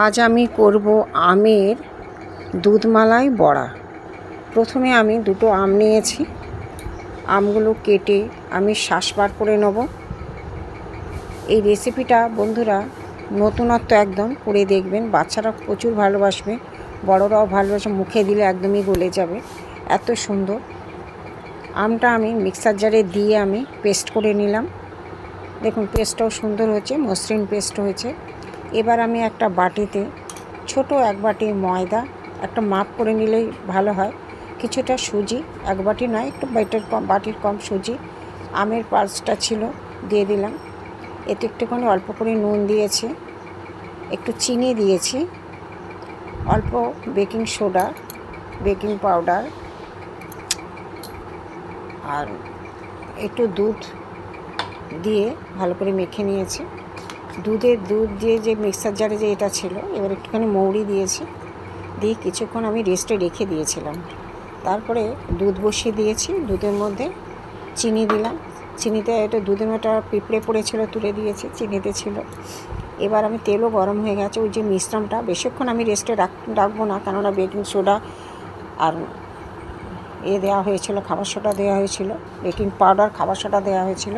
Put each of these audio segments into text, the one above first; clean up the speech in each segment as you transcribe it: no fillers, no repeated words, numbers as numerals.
আজ আমি করব আমের দুধমালাই বড়া। প্রথমে আমি দুটো আম নিয়েছি। আমগুলো কেটে আমি শাঁস বার করে নেব। এই রেসিপিটা বন্ধুরা নতুনত্ব একদম করে দেখবেন, বাচ্চারা প্রচুর ভালোবাসবে, বড়রাও ভালোবাসে, মুখে দিলে একদমই গলে যাবে, এত সুন্দর। আমটা আমি মিক্সার জারে দিয়ে আমি পেস্ট করে নিলাম। দেখুন পেস্টটাও সুন্দর হয়েছে, মসৃণ পেস্ট হয়েছে। এবার আমি একটা বাটিতে ছোট এক বাটি ময়দা, একটা মাপ করে নিলেই ভালো হয়, কিছুটা সুজি, এক বাটি নয়, একটু বাটির কম সুজি, আমের পাল্সটা ছিল দিয়ে দিলাম। এতে একটুখানি অল্প করে নুন দিয়েছি, একটু চিনি দিয়েছি, অল্প বেকিং সোডা, বেকিং পাউডার, আর একটু দুধ দিয়ে ভালো করে মেখে নিয়েছি। দুধ দিয়ে যে মিক্সার জারে যে এটা ছিল, এবার একটুখানি মৌরি দিয়েছি, দিয়ে কিছুক্ষণ আমি রেস্টে রেখে দিয়েছিলাম। তারপরে দুধ বসিয়ে দিয়েছি, দুধের মধ্যে চিনি দিলাম, চিনিতে এটা দুধের মধ্যে পিঁপড়ে পড়েছিল, তুলে দিয়েছি, চিনিতে ছিল। এবার আমি তেলও গরম হয়ে গেছে, ওই যে মিশ্রণটা বেশিক্ষণ আমি রেস্টে রাখবো না, কেননা বেকিং সোডা আর দেওয়া হয়েছিল, খাবার সোডা দেওয়া হয়েছিল, বেকিং পাউডার, খাবার সোডা দেওয়া হয়েছিল,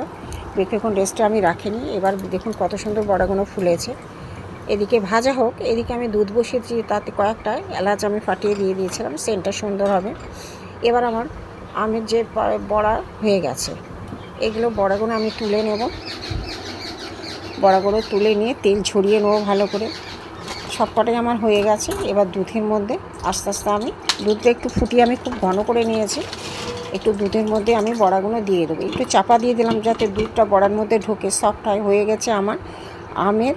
বেশিক্ষণ রেস্টে আমি রাখিনি। এবার দেখুন কত সুন্দর বড়াগুলো ফুলেছে। এদিকে ভাজা হোক, এদিকে আমি দুধ বসিয়েছি, তাতে কয়েকটা এলাচ আমি ফাটিয়ে দিয়ে দিয়েছিলাম, সেন্টটা সুন্দর হবে। এবার আমার আমের যে বড়া হয়ে গেছে, এগুলো বড়াগুলো আমি তুলে নেব। বড়াগুলো তুলে নিয়ে তেল ছড়িয়ে নেবো ভালো করে। সবকটাই আমার হয়ে গেছে। এবার দুধের মধ্যে আস্তে আস্তে আমি দুধটা একটু ফুটিয়ে আমি খুব ঘন করে নিয়েছি, একটু দুধের মধ্যে আমি বড়াগুলো দিয়ে দেবো, একটু চাপা দিয়ে দিলাম যাতে দুধটা বড়ার মধ্যে ঢোকে, সফট হয়। হয়ে গেছে আমার আমের